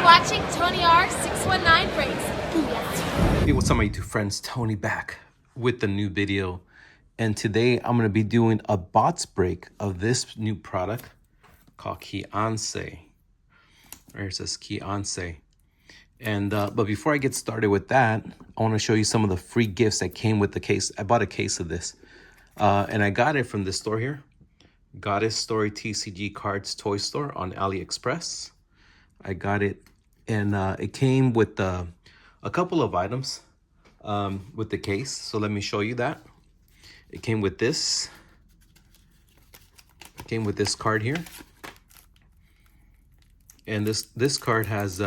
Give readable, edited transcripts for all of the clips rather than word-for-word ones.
are watching Tony R 619 Breaks. Booyah. Hey, what's up my YouTube friends? Tony back with the new video. And today I'm going to be doing a bots break of this new product called QianSe. Right here it says QianSe. And but before I get started with that, I want to show you some of the free gifts that came with the case. I bought a case of this. And I got it from this store here. Goddess Story TCG Cards Toy Store on AliExpress. I got it, and it came with a couple of items with the case. So let me show you that. It came with this. It came with this card here, and this card has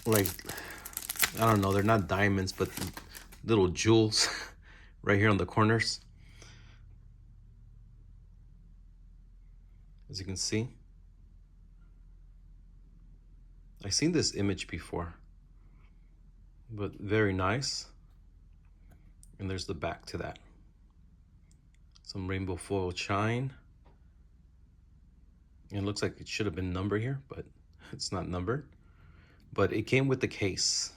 like, I don't know, they're not diamonds, but little jewels right here on the corners. As you can see, I've seen this image before, but very nice. And there's the back to that. Some rainbow foil shine. And it looks like it should have been numbered here, but it's not numbered. But it came with the case,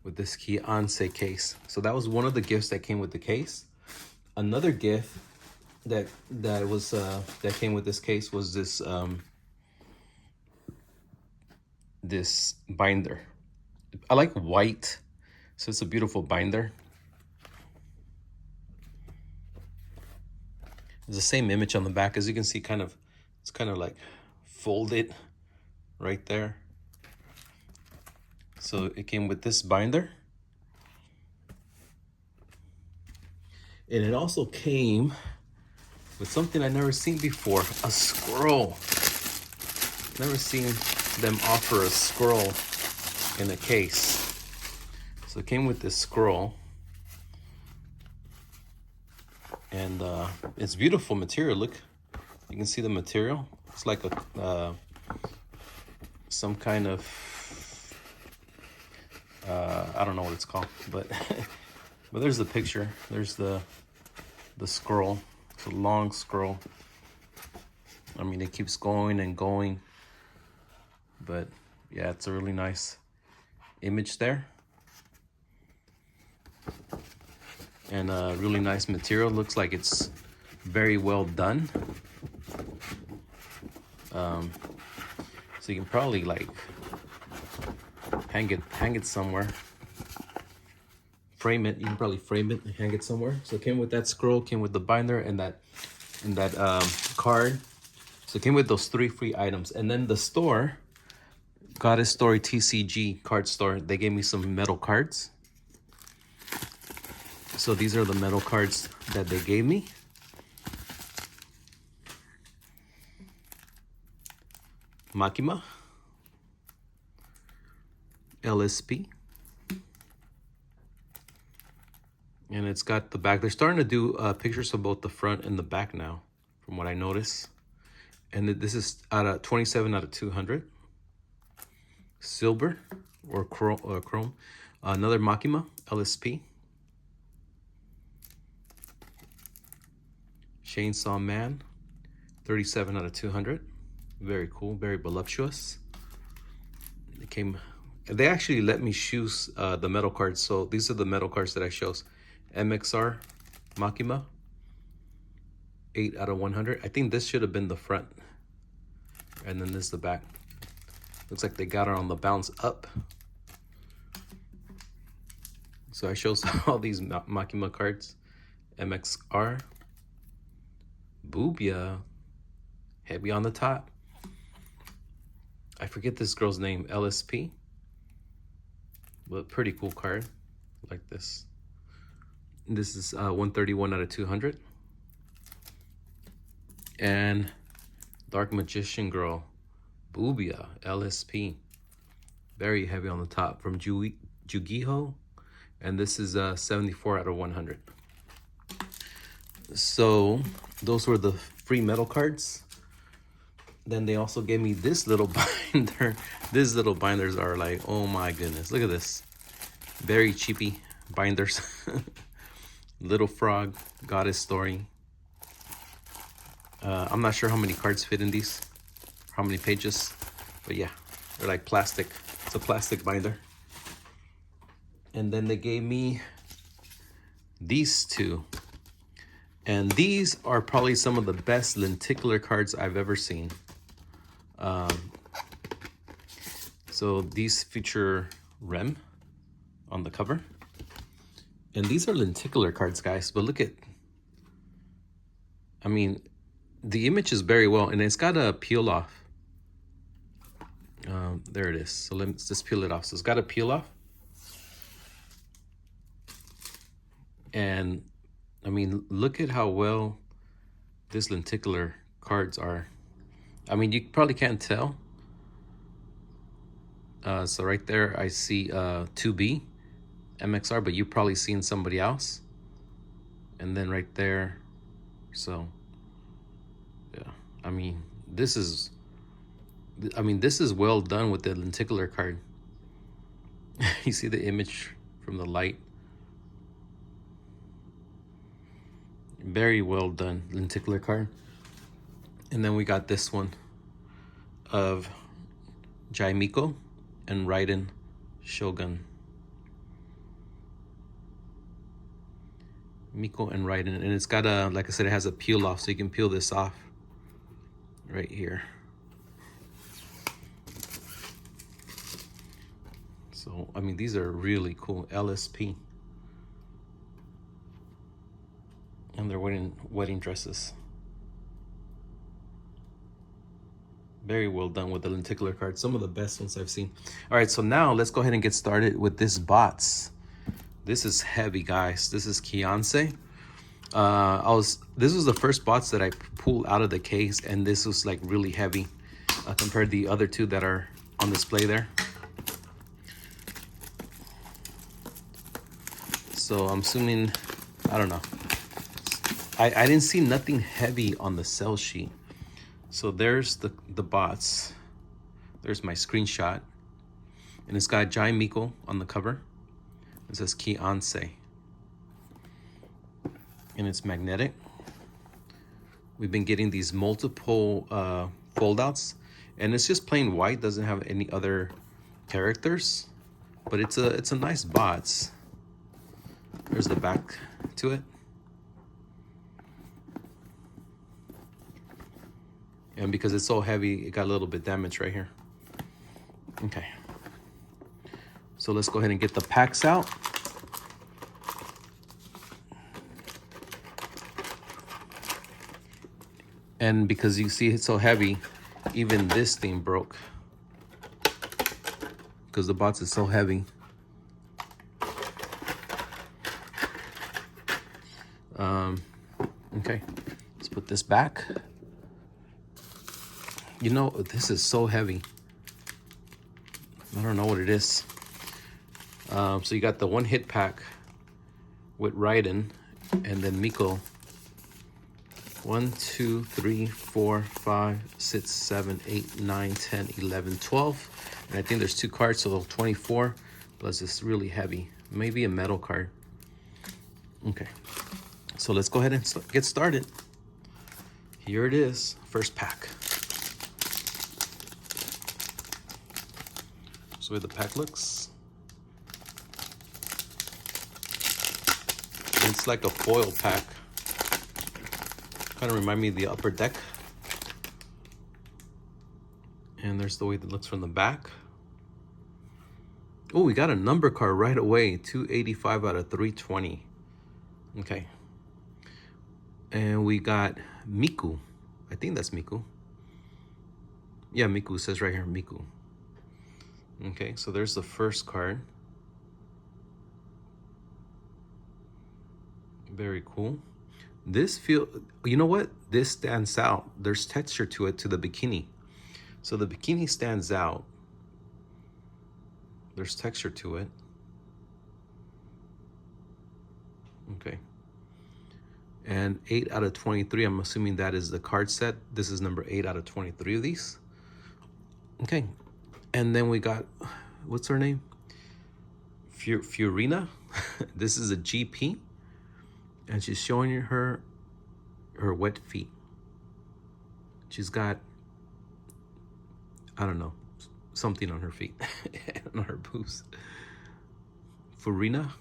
with this QianSe case. So that was one of the gifts that came with the case. Another gift that came with this case was this this binder. I like white, so it's a beautiful binder. It's the same image on the back, as you can see. It's kind of like folded right there. So it came with this binder, and it also came with something I've never seen before, a scroll. Never seen them offer a scroll in a case. So it came with this scroll, and it's beautiful material. Look, you can see the material. It's like a some kind of I don't know what it's called, but but there's the picture. There's the scroll. It's a long scroll. I mean, it keeps going and going, but yeah, it's a really nice image there, and really nice material. It looks like it's very well done. So you can probably like hang it somewhere. Frame it. You can probably frame it and hang it somewhere. So it came with that scroll, came with the binder, and that card. So it came with those 3 free items. And then the store, Goddess Story TCG Card Store, they gave me some metal cards. So these are the metal cards that they gave me. Makima, LSP, and it's got the back. They're starting to do pictures of both the front and the back now, from what I notice. And this is out of 27 out of 200. Silver or chrome. Another Makima, LSP. Chainsaw Man, 37 out of 200. Very cool, very voluptuous. They actually let me choose the metal cards. So these are the metal cards that I chose. MXR Makima, 8 out of 100. I think this should have been the front, and then this is the back. Looks like they got her on the bounce up. So I chose all these Makima cards. MXR, Boobia, heavy on the top. I forget this girl's name, LSP. But pretty cool card, like this. This is 131 out of 200. And Dark Magician Girl, Boobia, LSP. Very heavy on the top, from Jugiho. And this is 74 out of 100. So those were the free metal cards. Then they also gave me this little binder. These little binders are like, oh my goodness. Look at this. Very cheapy binders. Little Frog, Goddess Story. I'm not sure how many cards fit in these. how many pages. But yeah, they're like plastic. It's a plastic binder. And then they gave me these two. And these are probably some of the best lenticular cards I've ever seen. So these feature Rem on the cover. And these are lenticular cards, guys. But look at, I mean, the image is very well, and it's got a peel off. There it is. So let's just peel it off. So it's got a peel off. And I mean, look at how well this lenticular cards are. I mean, you probably can't tell. So right there, I see 2B MXR, but you've probably seen somebody else. And then right there, so yeah, I mean, this is well done with the lenticular card. You see the image from the light. Very well done lenticular card. And then we got this one of Jaimiko and Raiden Shogun. Miko and Raiden, and it's got a, like I said, it has a peel off, so you can peel this off right here. So I mean, these are really cool. LSP, and they're wedding dresses. Very well done with the lenticular cards. Some of the best ones I've seen. All right, so now let's go ahead and get started with this box. This is heavy, guys. This is QianSe. This was the first box that I pulled out of the case, and this was like really heavy compared to the other two that are on display there. So I'm assuming, I don't know. I didn't see nothing heavy on the sell sheet. So there's the bots. There's my screenshot. And it's got Jaimiko on the cover. It says QianSe. And it's magnetic. We've been getting these multiple fold-outs. And it's just plain white, doesn't have any other characters. But it's a nice box. There's the back to it. And because it's so heavy, it got a little bit damaged right here. Okay. So let's go ahead and get the packs out. And because you see it's so heavy, even this thing broke. Because the box is so heavy. Okay, let's put this back. You know, this is so heavy. I don't know what it is. So you got the one hit pack with Raiden and then Miko. 1, 2, 3, 4, 5, 6, 7, 8, 9, 10, 11, 12. And I think there's 2 cards, so 24. Plus it's really heavy. Maybe a metal card. Okay. So let's go ahead and get started. Here it is, first pack. So the way the pack looks. It's like a foil pack. Kind of remind me of the Upper Deck. And there's the way that looks from the back. Oh, we got a number card right away. 285 out of 320. Okay. And we got Miku. I think that's Miku. Yeah, Miku says right here, Miku. Okay, so there's the first card. Very cool. This you know what? This stands out. There's texture to it, to the bikini. So the bikini stands out. There's texture to it. Okay. And 8 out of 23, I'm assuming that is the card set. This is number 8 out of 23 of these. Okay. And then we got, what's her name? Fiorina. This is a GP. And she's showing her wet feet. She's got I don't know, something on her feet, on her boobs. Farina.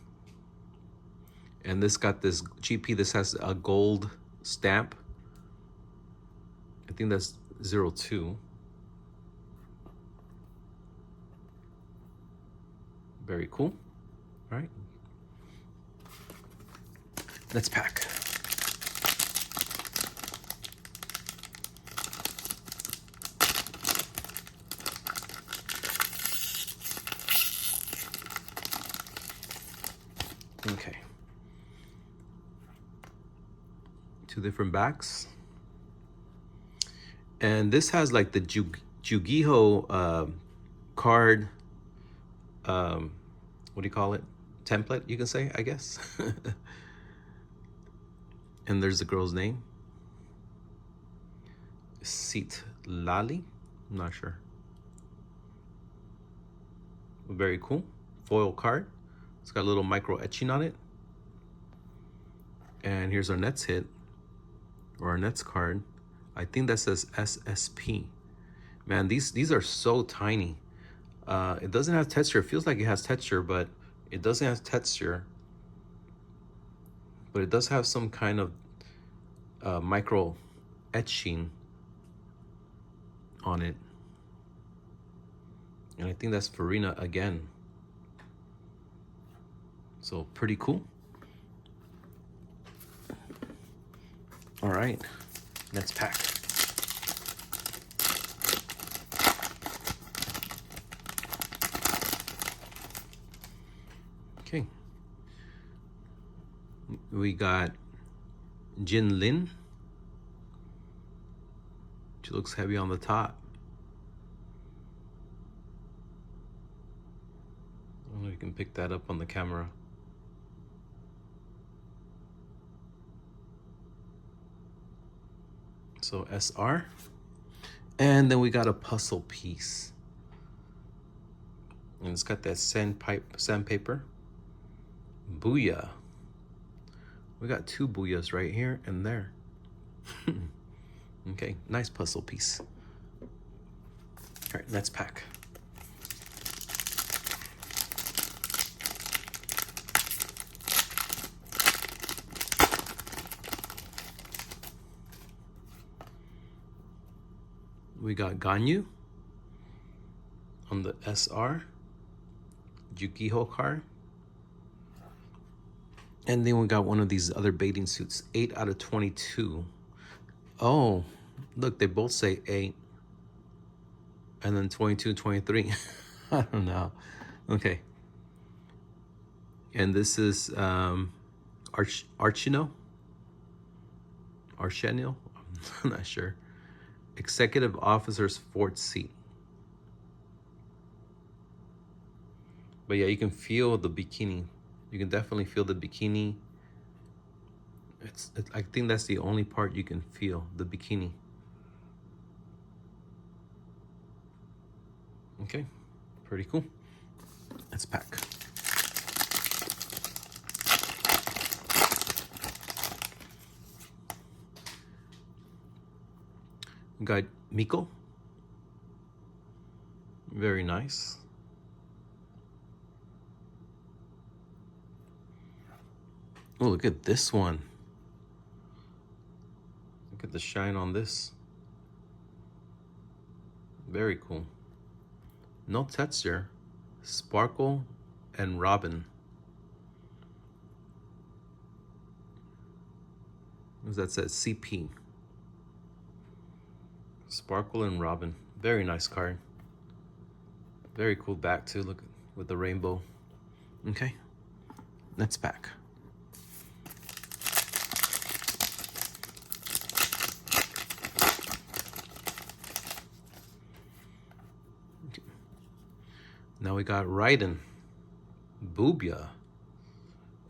And this got this GP. This has a gold stamp. I think that's 02. Very cool. All right. Let's pack. Okay. 2 different backs. And this has like the Yu-Gi-Oh card, what do you call it? Template, you can say, I guess. And there's the girl's name. C1LUXURYACC. I'm not sure. Very cool. Foil card. It's got a little micro etching on it. And here's our Nets hit, or our Nets card. I think that says SSP. Man, these are so tiny. It doesn't have texture. It feels like it has texture, but it doesn't have texture. But it does have some kind of micro etching on it. And I think that's Farina again. So pretty cool. All right, let's pack. Okay. We got Jin Lin. She looks heavy on the top. I don't know if you can pick that up on the camera. So SR. And then we got a puzzle piece. And it's got that sandpaper. Booyah. We got 2 booyahs right here and there. Okay, nice puzzle piece. All right, let's pack. We got Ganyu on the SR, Yu-Gi-Oh card. And then we got one of these other bathing suits, 8 out of 22. Oh, look, they both say 8. And then 22, 23. I don't know. Okay. And this is Archino? I'm not sure. Executive Officer's 4th seat. But yeah, you can feel the bikini. You can definitely feel the bikini. I think that's the only part you can feel, the bikini. Okay, pretty cool. Let's pack. We got Miko. Very nice. Oh, look at this one. Look at the shine on this. Very cool. No texture. Sparkle and Robin. What does that say? CP. Sparkle and Robin. Very nice card. Very cool back too. Look with the rainbow. Okay, let's pack. Okay. Now we got Raiden, Boobia,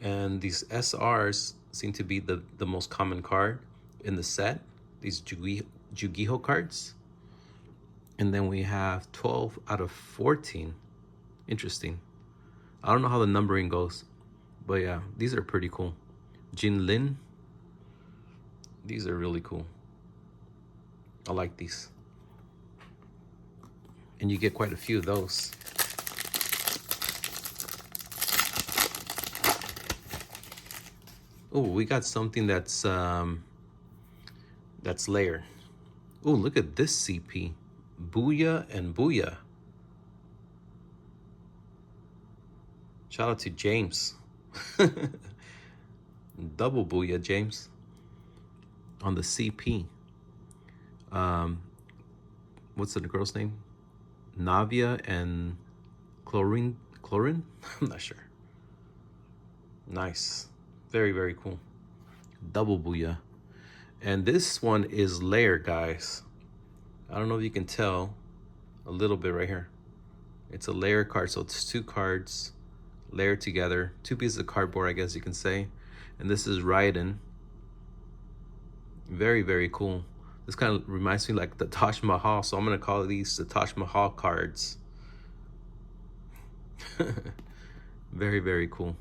and these SRs seem to be the most common card in the set. These Yu-Gi-Oh cards. And then we have 12 out of 14. Interesting. I don't know how the numbering goes, but yeah, these are pretty cool. Jin Lin. These are really cool. I like these. And you get quite a few of those. Oh, we got something that's layered. Oh, look at this CP. Booyah and Booyah. Shout out to James. Double Booyah, James. On the CP. What's the girl's name? Navia and Chlorine? I'm not sure. Nice. Very, very cool. Double Booyah. And this one is layered, guys. I don't know if you can tell a little bit right here. It's a layer card, so it's 2 cards layered together. 2 pieces of cardboard, I guess you can say. And this is Raiden. Very, very cool. This kind of reminds me like the Taj Mahal, so I'm gonna call these the Taj Mahal cards. Very, very cool.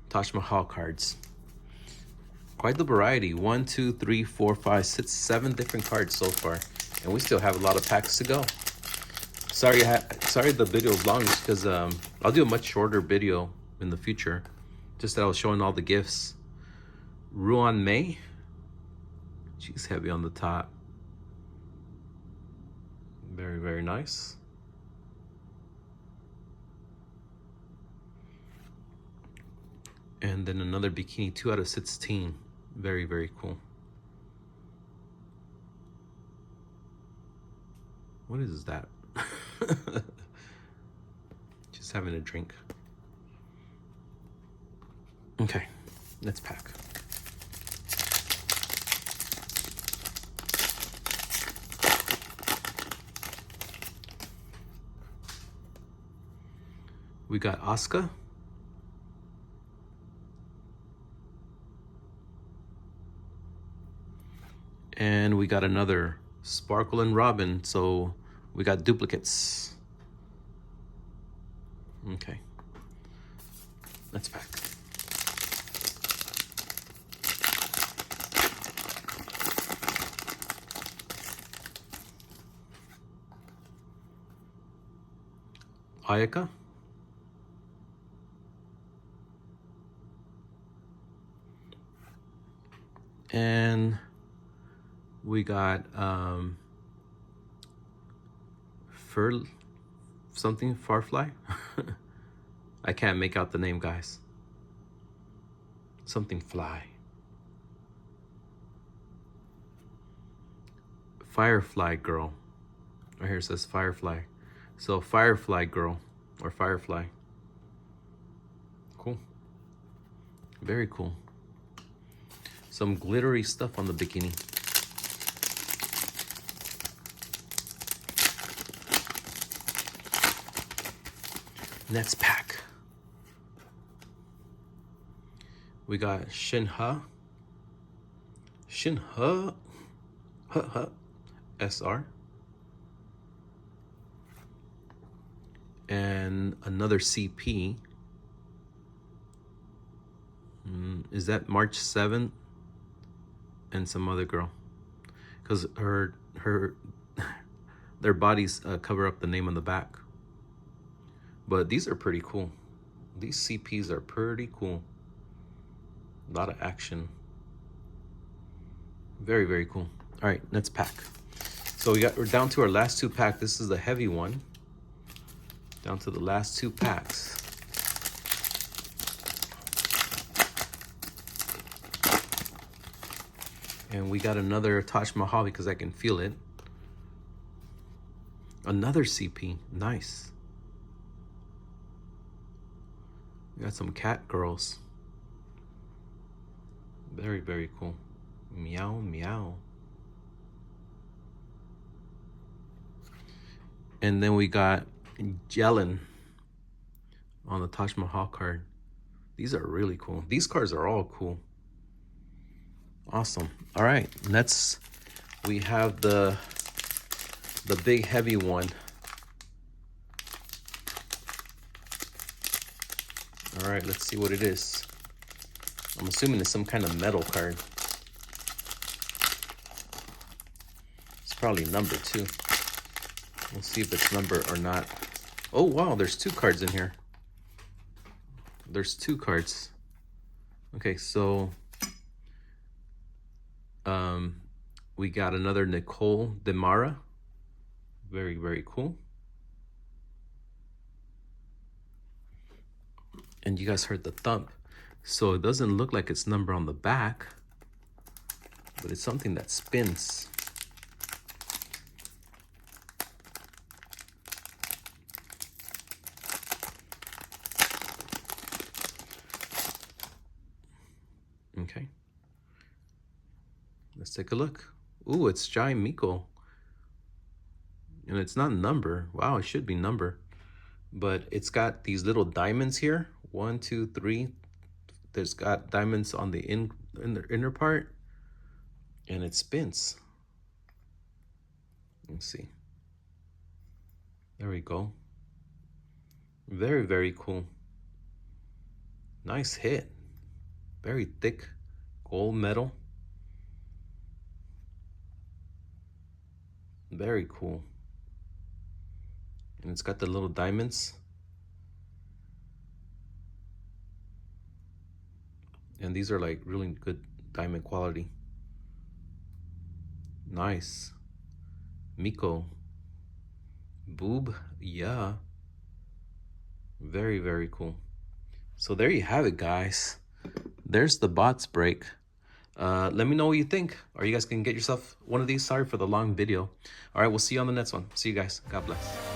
Taj Mahal cards. Quite the variety. 1, 2, 3, 4, 5, 6, 7 different cards so far, and we still have a lot of packs to go. Sorry the video is long, just because I'll do a much shorter video in the future. Just that I was showing all the gifts. Ruan May. She's heavy on the top. Very, very nice. And then another bikini, 2 out of 16. Very, very cool. What is that? Just having a drink. Okay, let's pack. We got Asuka. And we got another Sparkle and Robin, so we got duplicates. Okay, let's pack. Ayaka. And we got Farfly. I can't make out the name, guys. Something fly. Firefly girl. Right here it says Firefly. So Firefly girl or Firefly. Cool. Very cool. Some glittery stuff on the bikini. Next pack. We got Shinha SR. And another CP. Is that March 7th? And some other girl. Because their bodies cover up the name on the back. But these are pretty cool. These CPs are pretty cool. A lot of action. Very, very cool. All right, let's pack. So we're down to our last 2 packs. This is the heavy one. Down to the last 2 packs. And we got another Taj Mahal because I can feel it. Another CP, nice. We got some cat girls. Very, very cool. Meow, meow. And then we got Jelen on the Taj Mahal card. These are really cool. These cards are all cool. Awesome. All right, we have the big heavy one. All right, let's see what it is. I'm assuming it's some kind of metal card. It's probably number 2. We'll see if it's numbered or not. Oh, wow, there's 2 cards in here. There's 2 cards. Okay, so we got another Nicole Demara. Very, very cool. And you guys heard the thump. So it doesn't look like it's numbered on the back, but it's something that spins. Okay. Let's take a look. Ooh, it's Jai Miko. And it's not number. Wow, it should be number. But it's got these little diamonds here. 1, 2, 3. There's got diamonds on the inner part. And it spins. Let's see. There we go. Very, very cool. Nice hit. Very thick gold metal. Very cool. And it's got the little diamonds. And these are like really good diamond quality. Nice. Miko. Boob. Yeah. Very, very cool. So there you have it, guys. There's the bots break. Let me know what you think. Or you guys can get yourself one of these. Sorry for the long video. All right, we'll see you on the next one. See you guys. God bless.